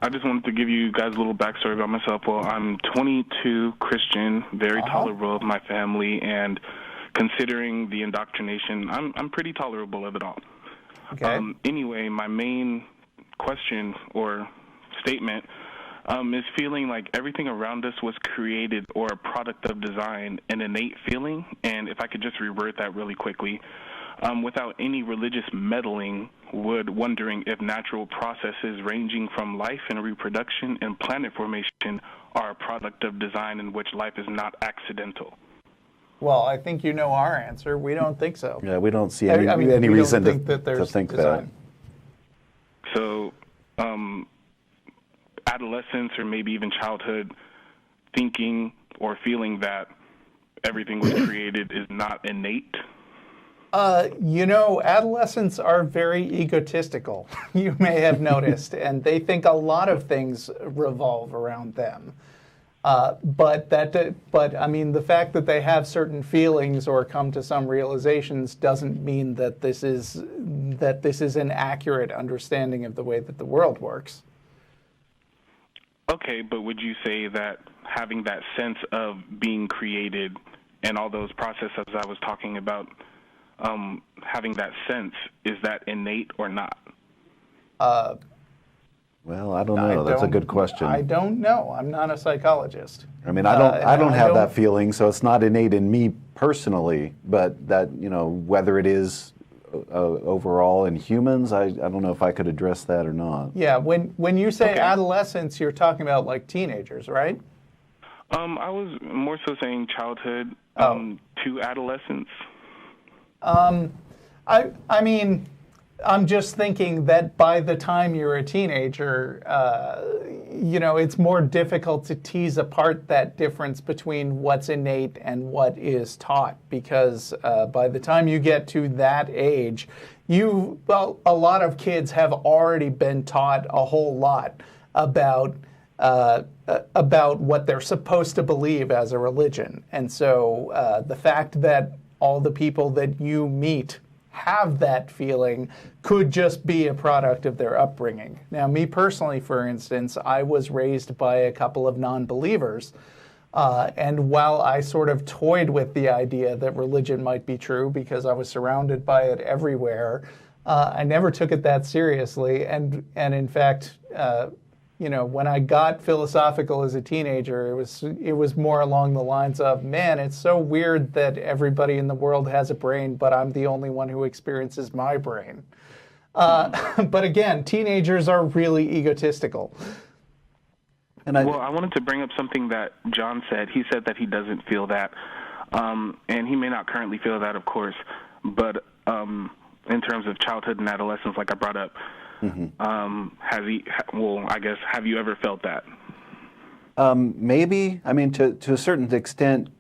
I just wanted to give you guys a little backstory about myself. Well, I'm 22, Christian, very tolerable of my family, and considering the indoctrination, I'm pretty tolerable of it all. Okay. Anyway, my main question or statement is feeling like everything around us was created or a product of design, an innate feeling, and if I could just reword that really quickly, without any religious meddling, wondering if natural processes ranging from life and reproduction and planet formation are a product of design in which life is not accidental. Well, I think you know our answer. We don't think so. Yeah, we don't see any reason to think that. So, adolescence or maybe even childhood thinking or feeling that everything was created is not innate? Adolescents are very egotistical, you may have noticed, and they think a lot of things revolve around them. But I mean, the fact that they have certain feelings or come to some realizations doesn't mean that this is an accurate understanding of the way that the world works. Okay, but would you say that having that sense of being created and all those processes I was talking about, having that sense, is that innate or not? Well, I don't know. That's a good question. I don't know. I'm not a psychologist. I mean, I don't have that feeling, so it's not innate in me personally. But that, whether it is overall in humans, I don't know if I could address that or not. Yeah, when you say adolescence, you're talking about like teenagers, right? I was more so saying childhood to adolescence. I mean, I'm just thinking that by the time you're a teenager, it's more difficult to tease apart that difference between what's innate and what is taught, because by the time you get to that age, a lot of kids have already been taught a whole lot about what they're supposed to believe as a religion. And so the fact that all the people that you meet have that feeling could just be a product of their upbringing. Now, me personally, for instance, I was raised by a couple of non-believers, and while I sort of toyed with the idea that religion might be true because I was surrounded by it everywhere, I never took it that seriously, and in fact, when I got philosophical as a teenager, it was more along the lines of, man, it's so weird that everybody in the world has a brain, but I'm the only one who experiences my brain. But again, teenagers are really egotistical. And I wanted to bring up something that John said. He said that he doesn't feel that, and he may not currently feel that, of course, but in terms of childhood and adolescence, like I brought up, have you ever felt that? Maybe. I mean, to a certain extent,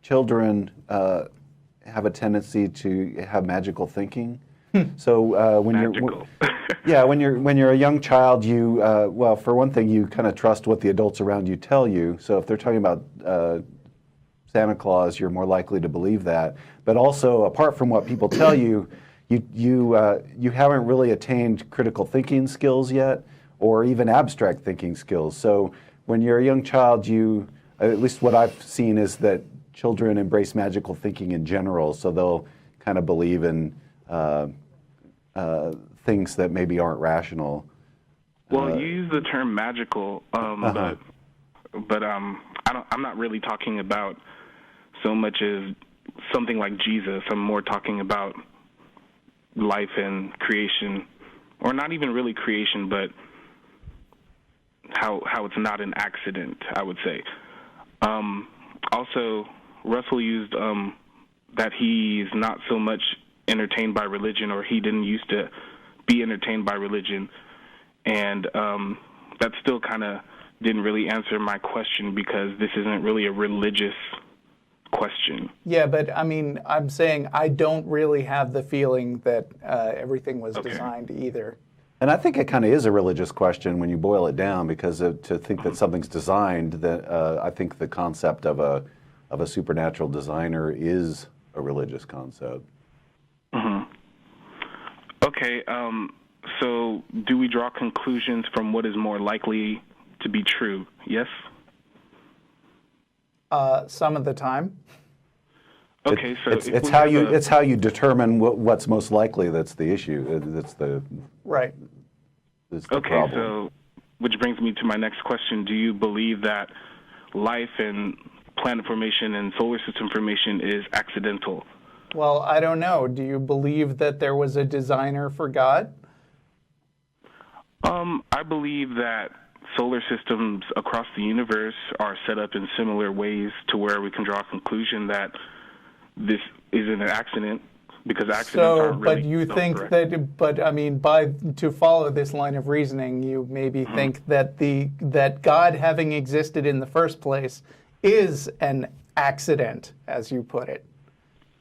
children have a tendency to have magical thinking. So when you're a young child, you for one thing, you kind of trust what the adults around you tell you. So if they're talking about Santa Claus, you're more likely to believe that. But also, apart from what people tell you, you haven't really attained critical thinking skills yet, or even abstract thinking skills. So when you're a young child, at least what I've seen is that children embrace magical thinking in general. So they'll kind of believe in things that maybe aren't rational. Well, you use the term magical, but I'm not really talking about so much as something like Jesus. I'm more talking about life and creation, or not even really creation, but how it's not an accident, I would say. Also, Russell used that he's not so much entertained by religion, or he didn't used to be entertained by religion, and that still kind of didn't really answer my question, because this isn't really a religious question. Yeah, but I mean, I'm saying I don't really have the feeling that everything was designed either. And I think it kind of is a religious question when you boil it down, because to think that something's designed, that I think the concept of a supernatural designer is a religious concept. Mm-hmm. Okay. So do we draw conclusions from what is more likely to be true? Yes? Some of the time. Okay, so it's how you determine what's most likely. That's the issue. That's the right. That's the okay, problem. So which brings me to my next question: do you believe that life and planet formation and solar system formation is accidental? Well, I don't know. Do you believe that there was a designer for God? I believe that solar systems across the universe are set up in similar ways to where we can draw a conclusion that this isn't an accident, because accidents aren't really. But you think that? But I mean, to follow this line of reasoning, you maybe think that that God having existed in the first place is an accident, as you put it,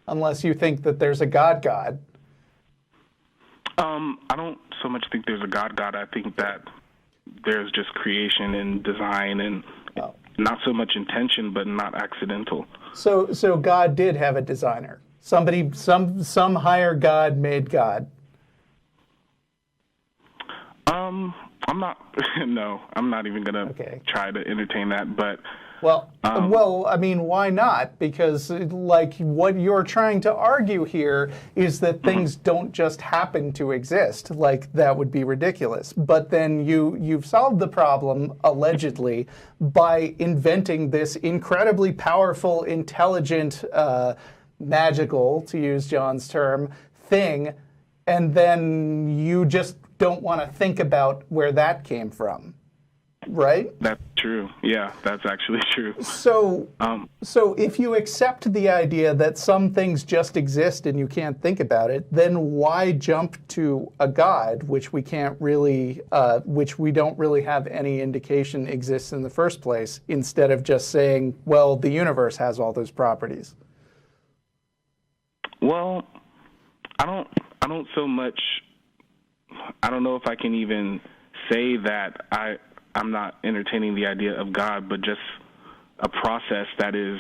unless you think that there's a God. I don't so much think there's a God. I think that there's just creation and design and not so much intention, but not accidental. So God did have a designer. Somebody, some higher God made God. I'm not. No, I'm not even gonna try to entertain that. But well, I mean, why not? Because like what you're trying to argue here is that things don't just happen to exist. Like that would be ridiculous. But then you've solved the problem allegedly by inventing this incredibly powerful, intelligent, magical, to use John's term, thing, and then you just don't want to think about where that came from. Right? That's true. Yeah, that's actually true. So if you accept the idea that some things just exist and you can't think about it, then why jump to a God, which we can't really, which we don't really have any indication exists in the first place, instead of just saying, well, the universe has all those properties? Well, I don't so much. I don't know if I can even say that I'm not entertaining the idea of God, but just a process that is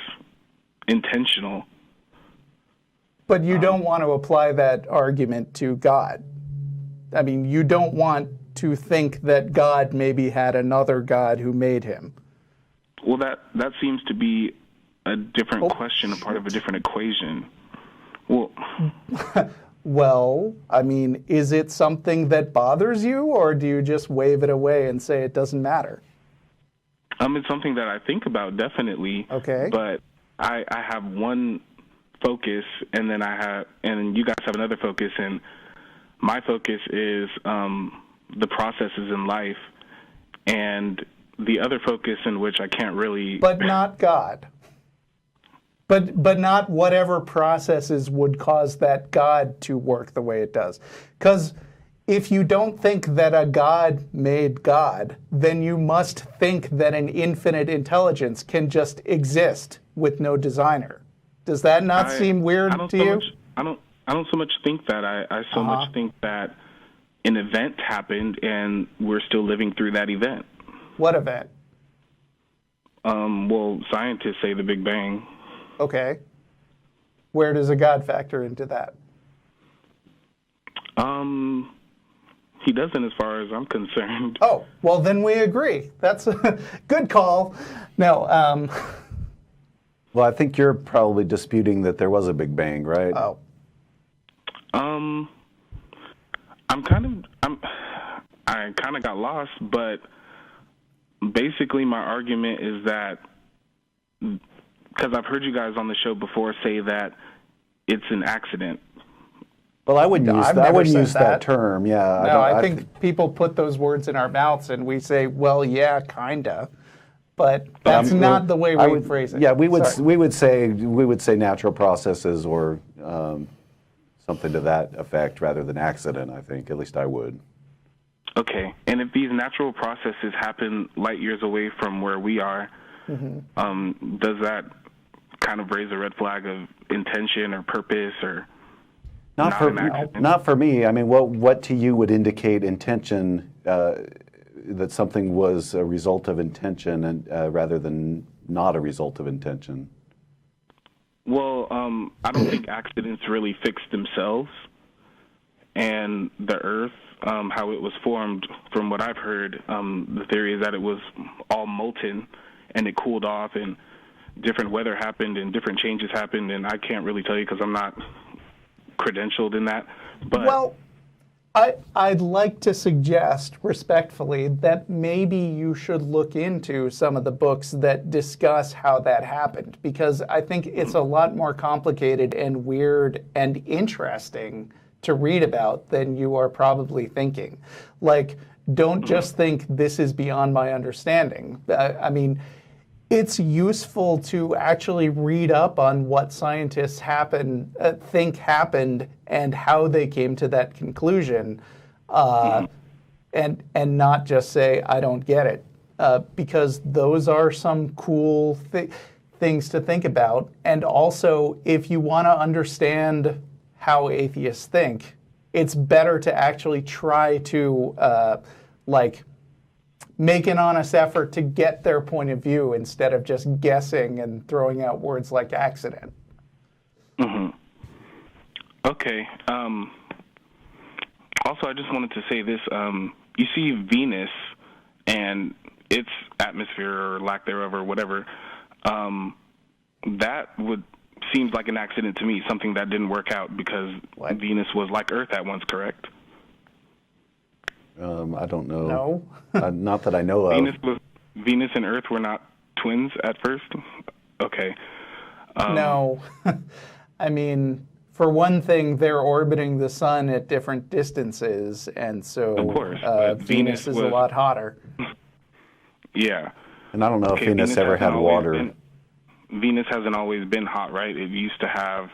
intentional. But you don't want to apply that argument to God. I mean, you don't want to think that God maybe had another God who made him. Well, that seems to be a different question, a part of a different equation. Well, well, I mean, is it something that bothers you, or do you just wave it away and say it doesn't matter? It's something that I think about, definitely. Okay. But I have one focus, and then you guys have another focus, and my focus is the processes in life, and the other focus in which I can't really. But not God. But not whatever processes would cause that God to work the way it does. Because if you don't think that a God made God, then you must think that an infinite intelligence can just exist with no designer. Does that not seem weird to you? I don't so much think that. I so much think that an event happened and we're still living through that event. What event? Well, scientists say the Big Bang. Okay. Where does a God factor into that? He doesn't, as far as I'm concerned. Oh, well, then we agree. That's a good call. No. Well, I think you're probably disputing that there was a Big Bang, right? Oh. I kind of got lost, but basically my argument is that, because I've heard you guys on the show before say that it's an accident. Well, I wouldn't use that term. Yeah. No, I think people put those words in our mouths and we say, well, yeah, kinda. But that's not the way we would phrase it. Yeah, we would say natural processes or something to that effect rather than accident, I think. At least I would. Okay. And if these natural processes happen light years away from where we are, does that kind of raise a red flag of intention or purpose or not for me. I mean, what to you would indicate intention, that something was a result of intention and rather than not a result of intention? Well, I don't think accidents really fix themselves, and the Earth how it was formed. From what I've heard, the theory is that it was all molten and it cooled off, and different weather happened and different changes happened, and I can't really tell you because I'm not credentialed in that. But well, I'd like to suggest respectfully that maybe you should look into some of the books that discuss how that happened, because I think it's a lot more complicated and weird and interesting to read about than you are probably thinking. Like, don't just think this is beyond my understanding. I mean, it's useful to actually read up on what scientists think happened and how they came to that conclusion, and not just say, I don't get it, because those are some cool things to think about. And also, if you want to understand how atheists think, it's better to actually try to make an honest effort to get their point of view instead of just guessing and throwing out words like accident. Mm-hmm. Okay. Also, I just wanted to say this. You see Venus and its atmosphere or lack thereof or whatever, that seems like an accident to me, something that didn't work out because Venus was like Earth at once, correct? I don't know. No. Not that I know of. Venus and Earth were not twins at first? Okay. No. I mean, for one thing, they're orbiting the sun at different distances, and so of course, Venus is a lot hotter. Yeah. And I don't know if Venus ever had water. Venus hasn't always been hot, right? It used to have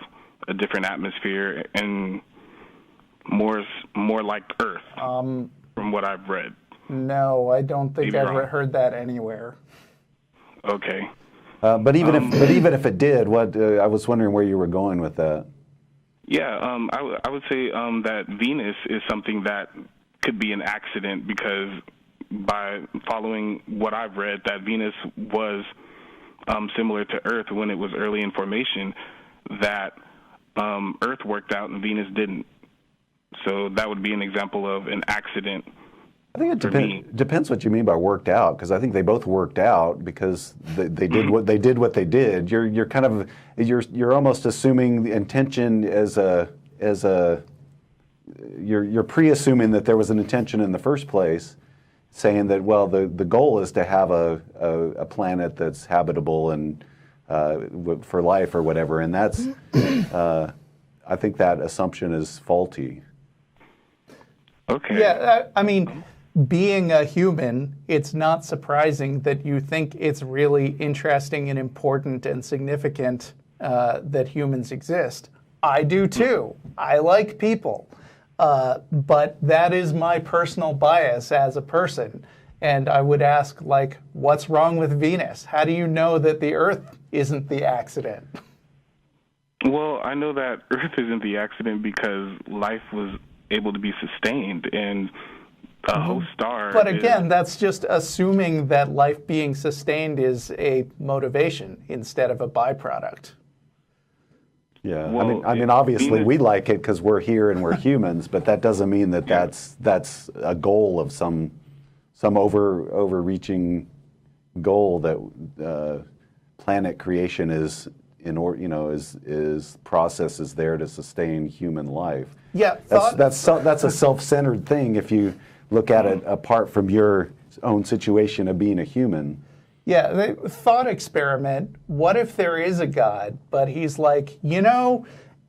a different atmosphere and more like Earth. From what I've read. No, I don't think I've heard that anywhere. Okay. But even if it did, I was wondering where you were going with that. Yeah, I would say that Venus is something that could be an accident, because by following what I've read, that Venus was similar to Earth when it was early in formation, that Earth worked out and Venus didn't. So that would be an example of an accident. I think it depends what you mean by worked out, because I think they both worked out because they did what they did. You're almost assuming the intention you're pre-assuming that there was an intention in the first place, saying that, well, the goal is to have a planet that's habitable and for life or whatever, and that's I think that assumption is faulty. Okay. Yeah, I mean, being a human, it's not surprising that you think it's really interesting and important and significant that humans exist. I do too. I like people. But that is my personal bias as a person. And I would ask, what's wrong with Venus? How do you know that the Earth isn't the accident? Well, I know that Earth isn't the accident because life was able to be sustained, and a host star. But again, that's just assuming that life being sustained is a motivation instead of a byproduct. Yeah, well, I mean, obviously we like it because we're here and we're humans, but that doesn't mean that that's a goal of some overreaching goal that planet creation is process is there to sustain human life. Yeah, that's a self-centered thing if you look at it apart from your own situation of being a human. Yeah, the thought experiment, what if there is a God, but he's like,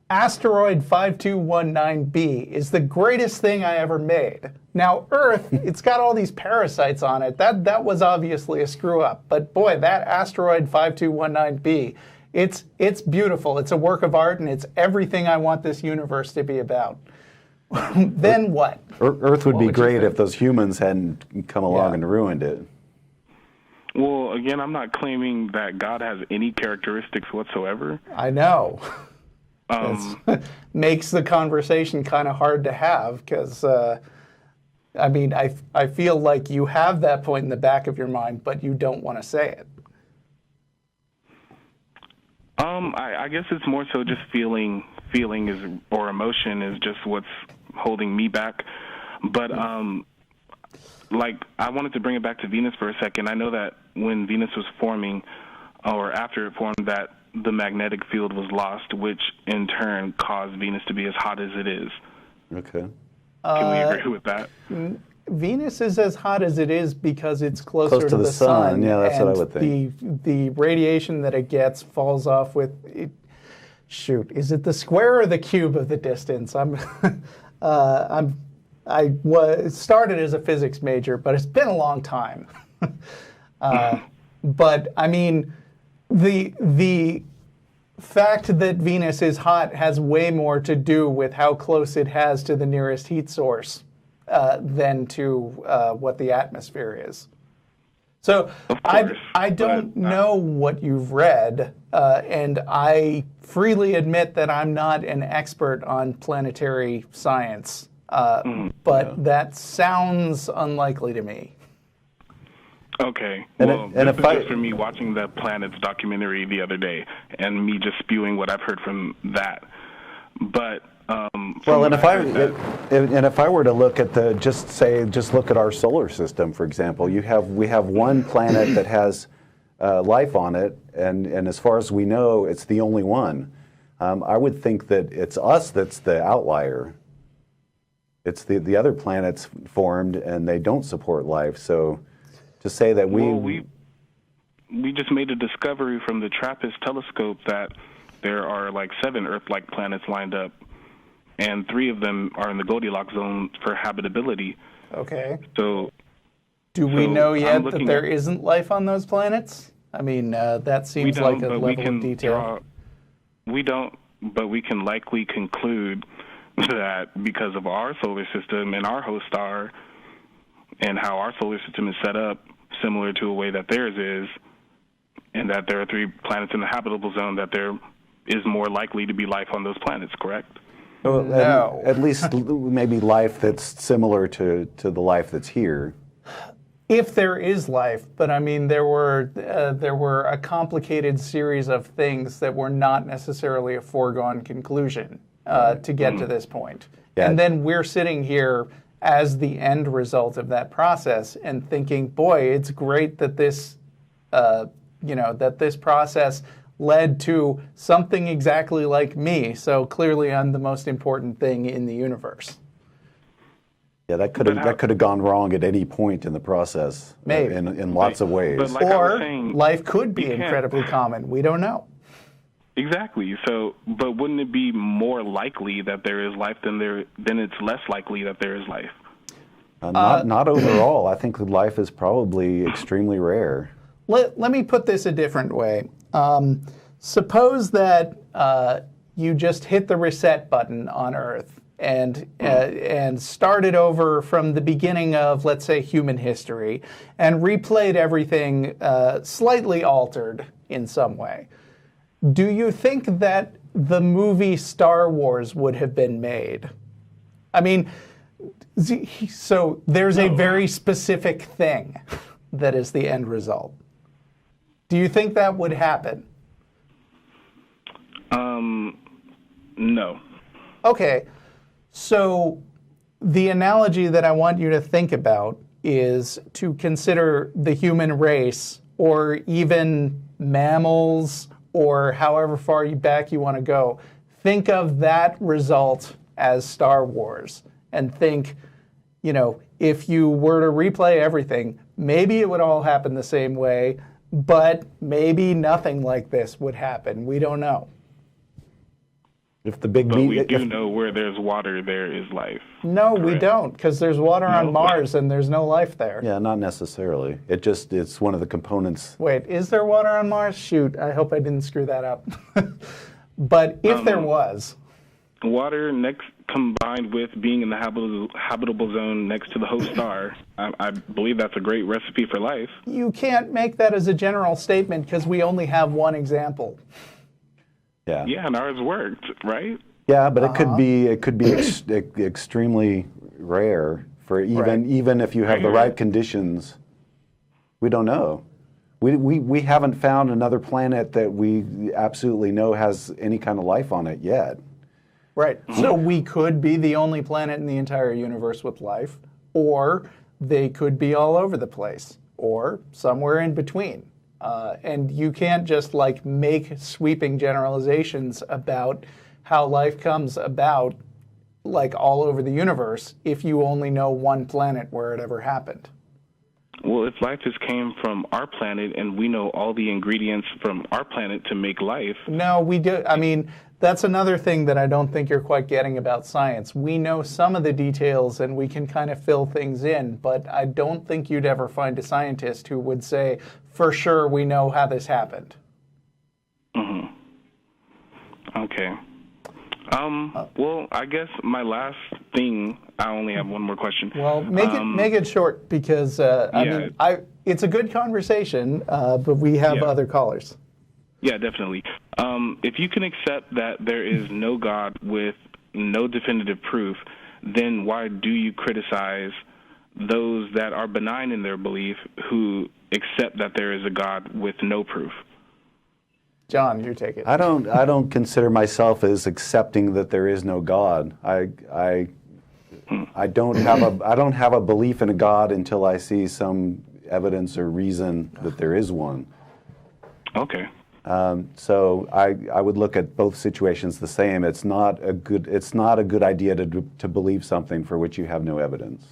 asteroid 5219b is the greatest thing I ever made. Now, Earth, it's got all these parasites on it. That was obviously a screw up. But boy, that asteroid 5219b, it's beautiful. It's a work of art, and it's everything I want this universe to be about. Then what? Earth would be great if those humans hadn't come along and ruined it. Well, again, I'm not claiming that God has any characteristics whatsoever. I know. Makes the conversation kind of hard to have because, I feel like you have that point in the back of your mind, but you don't want to say it. I guess it's more so just feeling or emotion is just what's holding me back. But like, I wanted to bring it back to Venus for a second. I know that when Venus was forming, or after it formed, that the magnetic field was lost, which in turn caused Venus to be as hot as it is. Okay. Can we agree with that? Venus is as hot as it is because it's closer Close to the sun. Yeah, that's what I would think. The radiation that it gets falls off with, shoot, is it the square or the cube of the distance? I started as a physics major, but it's been a long time. But I mean, the fact that Venus is hot has way more to do with how close it has to the nearest heat source than to what the atmosphere is. So I don't know what you've read, and I freely admit that I'm not an expert on planetary science, but that sounds unlikely to me. Okay. Well, this is just for me watching the Planets documentary the other day and me just spewing what I've heard from that. But well, and if I were to look at just look at our solar system, for example, we have one planet that has life on it, and as far as we know, it's the only one. I would think that it's us that's the outlier. It's the other planets formed and they don't support life. So to say that we just made a discovery from the TRAPPIST telescope that there are like 7 Earth-like planets lined up, and 3 of them are in the Goldilocks zone for habitability. Okay. So, do we know yet that there isn't life on those planets? I mean, that seems like a level of detail. We don't, but we can likely conclude that because of our solar system and our host star and how our solar system is set up, similar to a way that theirs is, and that there are 3 planets in the habitable zone, that there is more likely to be life on those planets, correct? Well, no. At least maybe life that's similar to the life that's here. If there is life, but I mean, there were a complicated series of things that were not necessarily a foregone conclusion to get to this point. Yeah. And then we're sitting here as the end result of that process and thinking, boy, it's great that this, that this process led to something exactly like me. So clearly I'm the most important thing in the universe. Yeah, that could have gone wrong at any point in the process. Maybe. In lots of ways. Like or life could be incredibly common. We don't know. Exactly. So, but wouldn't it be more likely that there is life than it's less likely that there is life? Not overall. I think life is probably extremely rare. Let me put this a different way. Suppose that you just hit the reset button on Earth and started over from the beginning of, let's say, human history and replayed everything slightly altered in some way. Do you think that the movie Star Wars would have been made? I mean, so there's a very specific thing that is the end result. Do you think that would happen? No. Okay. So the analogy that I want you to think about is to consider the human race, or even mammals, or however far back you want to go. Think of that result as Star Wars and think, if you were to replay everything, maybe it would all happen the same way, but maybe nothing like this would happen. We don't know. If the big but we do know where there's water, there is life. No, correct? We don't, because there's water on Mars and there's no life there. Yeah, not necessarily. It's one of the components. Wait, is there water on Mars? Shoot, I hope I didn't screw that up. But if there was... Water combined with being in the habitable zone next to the host star, I believe that's a great recipe for life. You can't make that as a general statement because we only have one example. Yeah. Yeah, and ours worked, right? Yeah, but it could be extremely rare for even if you have the right conditions. We don't know. We haven't found another planet that we absolutely know has any kind of life on it yet. Right. So we could be the only planet in the entire universe with life, or they could be all over the place, or somewhere in between. And you can't just like make sweeping generalizations about how life comes about like all over the universe if you only know one planet where it ever happened. Well, if life just came from our planet and we know all the ingredients from our planet to make life. No, we do. I mean, that's another thing that I don't think you're quite getting about science. We know some of the details and we can kind of fill things in, but I don't think you'd ever find a scientist who would say, for sure, we know how this happened. Okay. Well, I guess my last thing, I only have one more question. Well, make it short because I mean, it's a good conversation, but we have other callers. Yeah, definitely. If you can accept that there is no God with no definitive proof, then why do you criticize those that are benign in their belief who accept that there is a God with no proof? John, you take it. I don't consider myself as accepting that there is no God. I don't have a belief in a God until I see some evidence or reason that there is one. Okay. So I would look at both situations the same. It's not a good idea to believe something for which you have no evidence.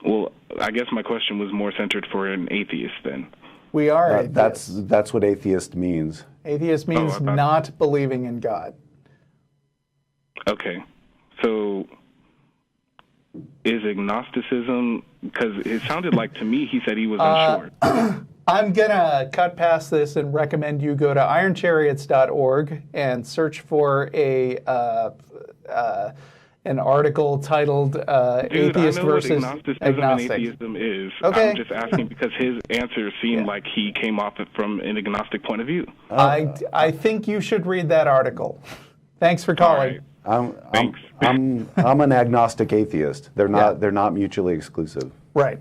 Well, I guess my question was more centered for an atheist then. We are atheists. That's what atheist means. Atheist means not believing in God. Okay. So is agnosticism, because it sounded like to me he said he was unsure. I'm going to cut past this and recommend you go to ironchariots.org and search for an article titled Atheist versus Agnostic. Agnostic. And atheism is. Okay. I'm just asking because his answer seemed like he came off it from an agnostic point of view. I think you should read that article. Thanks for calling. Thanks. I'm an agnostic atheist. They're not mutually exclusive. Right.